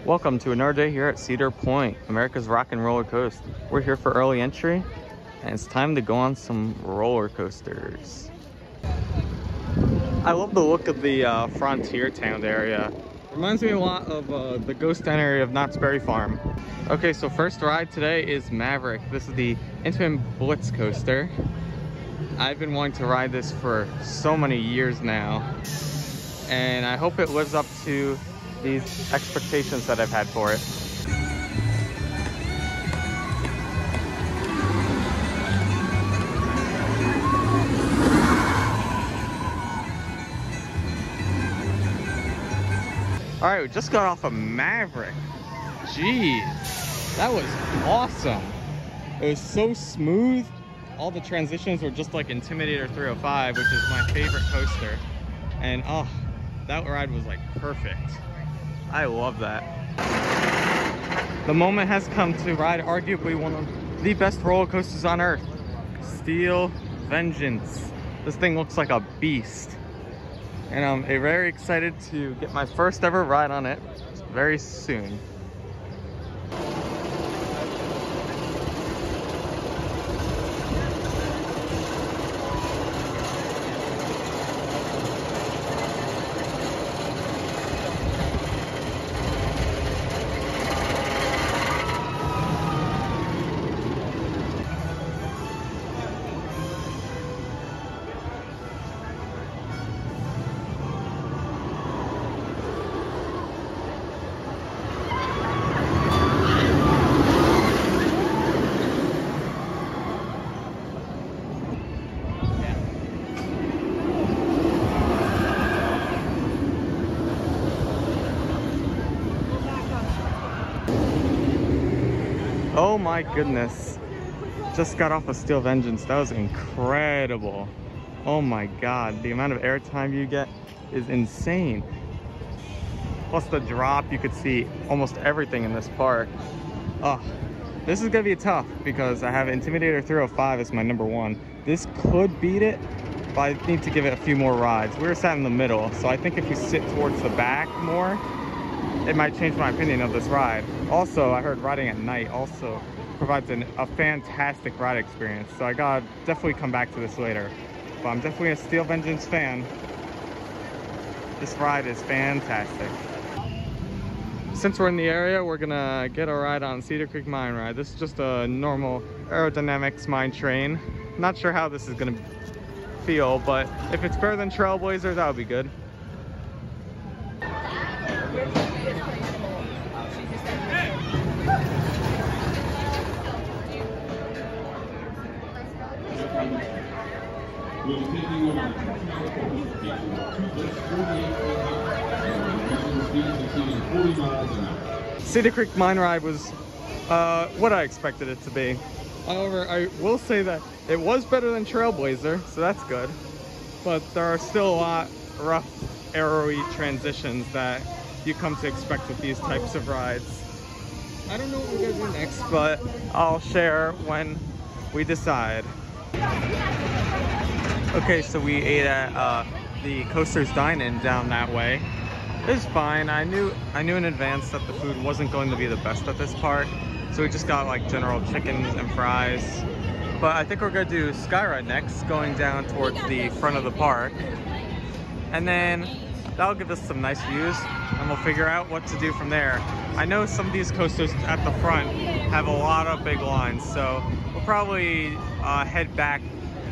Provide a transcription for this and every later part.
Welcome to another day here at Cedar Point, America's Rock and Roller Coaster. We're here for early entry, and it's time to go on some roller coasters. I love the look of the Frontier Town area. Reminds me a lot of the Ghost Town area of Knott's Berry Farm. Okay, so first ride today is Maverick. This is the Intamin Blitz coaster. I've been wanting to ride this for so many years now, and I hope it lives up to these expectations that I've had for it. All right, we just got off of Maverick. Jeez, that was awesome. It was so smooth. All the transitions were just like Intimidator 305, which is my favorite coaster. And oh, that ride was like perfect. I love that. The moment has come to ride arguably one of the best roller coasters on earth. Steel Vengeance. This thing looks like a beast. And I'm very excited to get my first ever ride on it very soon. Oh my goodness. Just got off of Steel Vengeance. That was incredible. Oh my god. The amount of airtime you get is insane. Plus the drop, you could see almost everything in this park. Oh, this is gonna be tough because I have Intimidator 305 as my #1. This could beat it, but I need to give it a few more rides. We were sat in the middle, so I think if we sit towards the back more, it might change my opinion of this ride. Also, I heard riding at night also provides a fantastic ride experience, so I gotta definitely come back to this later. But I'm definitely a Steel Vengeance fan. This ride is fantastic. Since we're in the area, we're gonna get a ride on Cedar Creek Mine Ride. This is just a normal aerodynamics mine train. Not sure how this is gonna feel, but if it's better than Trailblazer, that would be good. Cedar Creek Mine Ride was what I expected it to be. However, I will say that it was better than Trailblazer, so that's good. But there are still a lot rough, arrowy transitions that you come to expect with these types of rides. I don't know what we're gonna do next, but I'll share when we decide. Okay, so we ate at the Coasters Dine-In down that way. It was fine. I knew in advance that the food wasn't going to be the best at this park, so we just got like general chicken and fries. But I think we're gonna do Skyride next, going down towards the front of the park, and then that'll give us some nice views, and we'll figure out what to do from there. I know some of these coasters at the front have a lot of big lines, so we'll probably head back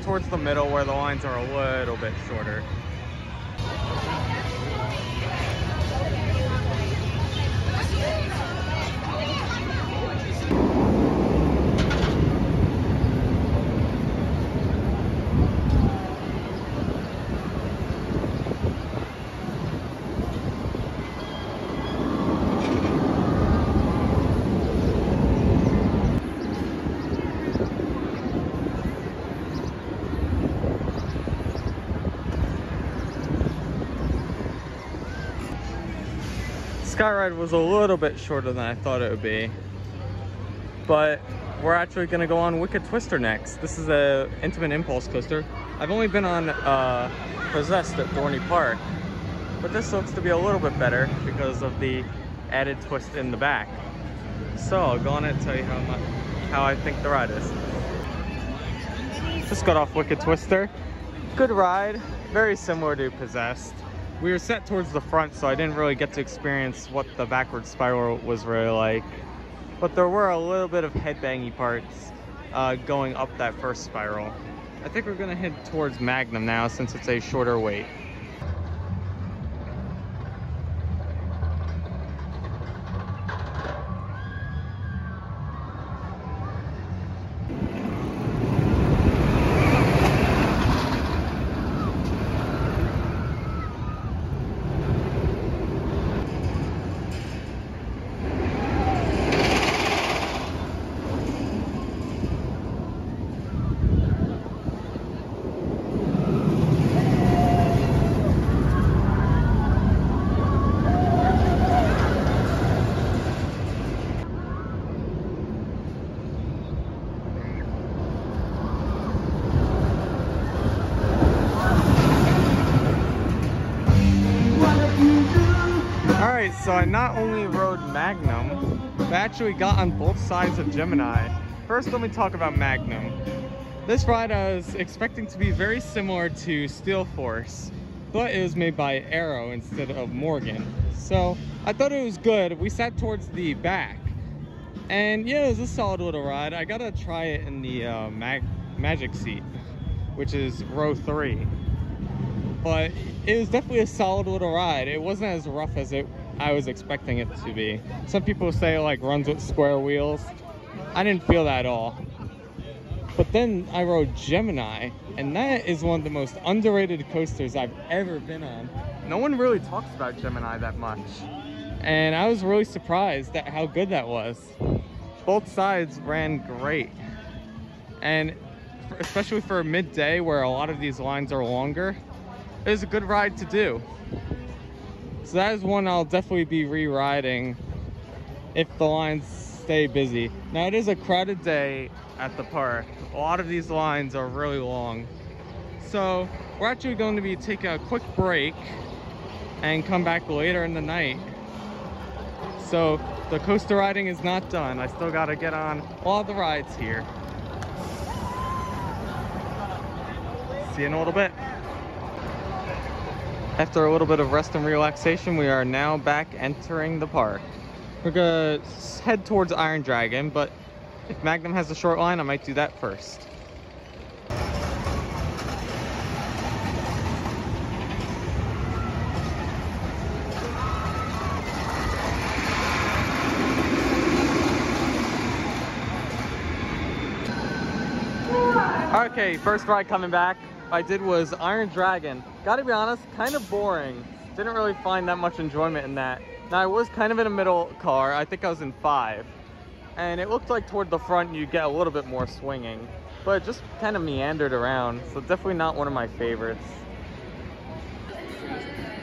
towards the middle where the lines are a little bit shorter. Skyride was a little bit shorter than I thought it would be, but we're actually going to go on Wicked Twister next. This is a Intamin Impulse coaster. I've only been on Possessed at Dorney Park, but this looks to be a little bit better because of the added twist in the back. So I'll go on it and tell you how I think the ride is. Just got off Wicked Twister. Good ride, very similar to Possessed. We were set towards the front, so I didn't really get to experience what the backward spiral was really like. But there were a little bit of headbangy parts going up that first spiral. I think we're gonna head towards Magnum now since it's a shorter wait. Alright, so I not only rode Magnum, but actually got on both sides of Gemini. First, let me talk about Magnum. This ride I was expecting to be very similar to Steel Force, but it was made by Arrow instead of Morgan. So I thought it was good. We sat towards the back, and yeah, it was a solid little ride. I gotta try it in the Magic seat, which is row 3. But it was definitely a solid little ride. It wasn't as rough as I was expecting it to be. Some people say it like runs with square wheels. I didn't feel that at all. But then I rode Gemini, and that is one of the most underrated coasters I've ever been on. No one really talks about Gemini that much, and I was really surprised at how good that was. Both sides ran great, and especially for midday where a lot of these lines are longer, it was a good ride to do. So that is one I'll definitely be re-riding if the lines stay busy. Now it is a crowded day at the park. A lot of these lines are really long. So we're actually going to be taking a quick break and come back later in the night. So the coaster riding is not done. I still gotta get on all the rides here. See you in a little bit. After a little bit of rest and relaxation, we are now back entering the park. We're gonna head towards Iron Dragon, but if Magnum has a short line, I might do that first. Okay, first ride coming back I did was Iron Dragon. Gotta be honest, kind of boring. Didn't really find that much enjoyment in that. Now I was kind of in a middle car. I think I was in 5. And it looked like toward the front you get a little bit more swinging. But it just kind of meandered around, so definitely not one of my favorites.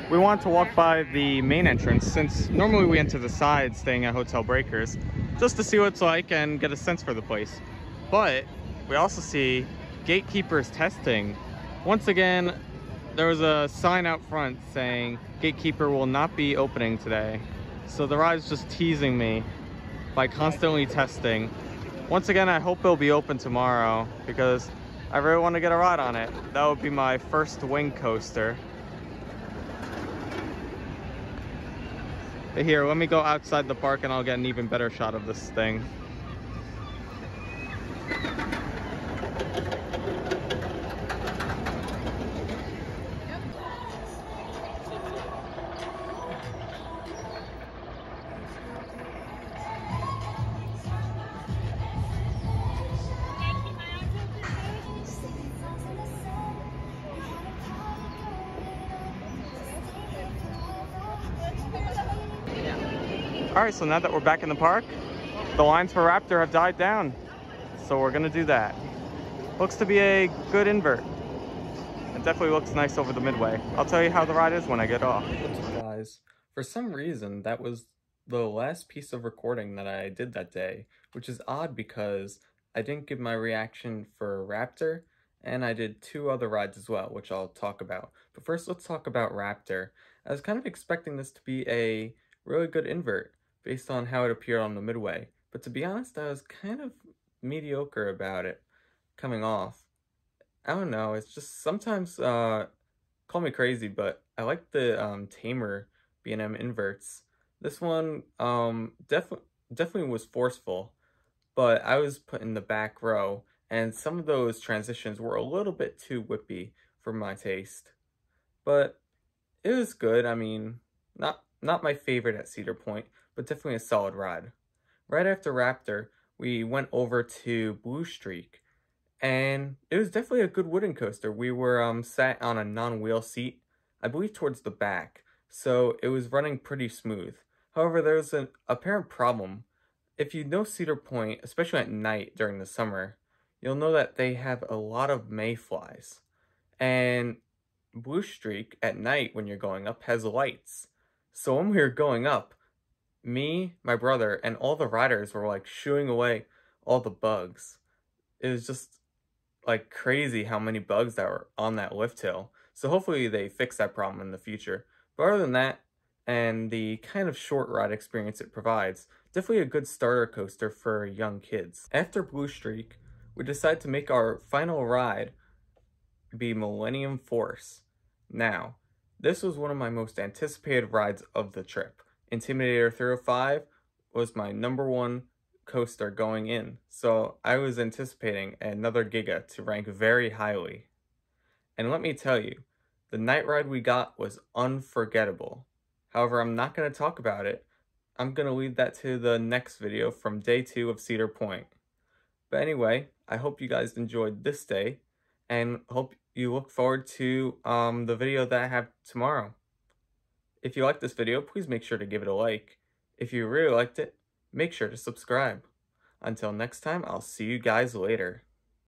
We wanted to walk by the main entrance since normally we enter the side staying at Hotel Breakers just to see what it's like and get a sense for the place. But we also see gatekeepers testing. Once again, there was a sign out front saying gatekeeper will not be opening today. So the ride's just teasing me by constantly testing. Once again, I hope it'll be open tomorrow because I really want to get a ride on it. That would be my first wing coaster. But here, let me go outside the park and I'll get an even better shot of this thing. Alright, so now that we're back in the park, the lines for Raptor have died down. So we're gonna do that. Looks to be a good invert. It definitely looks nice over the midway. I'll tell you how the ride is when I get off. Guys, for some reason that was the last piece of recording that I did that day, which is odd because I didn't give my reaction for Raptor, and I did 2 other rides as well, which I'll talk about. But first, let's talk about Raptor. I was kind of expecting this to be a really good invert. based on how it appeared on the midway. But to be honest, I was kind of mediocre about it coming off. I don't know, it's just sometimes, call me crazy, but I like the tamer B&M inverts. This one definitely was forceful, but I was put in the back row, and some of those transitions were a little bit too whippy for my taste. But it was good. I mean, not my favorite at Cedar Point, but definitely a solid ride. Right after Raptor, we went over to Blue Streak, and it was definitely a good wooden coaster. We were sat on a non-wheel seat, I believe towards the back, so it was running pretty smooth. However, there was an apparent problem. If you know Cedar Point, especially at night during the summer, you'll know that they have a lot of mayflies. And Blue Streak at night when you're going up has lights. So when we were going up, me, my brother, and all the riders were like shooing away all the bugs. It was just like crazy how many bugs that were on that lift hill. So hopefully they fix that problem in the future. But other than that, and the kind of short ride experience it provides, definitely a good starter coaster for young kids. After Blue Streak, we decided to make our final ride be Millennium Force. Now, this was one of my most anticipated rides of the trip. Intimidator 305 was my #1 coaster going in, so I was anticipating another Giga to rank very highly. And let me tell you, the night ride we got was unforgettable. However, I'm not going to talk about it. I'm going to leave that to the next video from day 2 of Cedar Point. But anyway, I hope you guys enjoyed this day, and hope you look forward to the video that I have tomorrow. If you liked this video, please make sure to give it a like. If you really liked it, make sure to subscribe. Until next time, I'll see you guys later.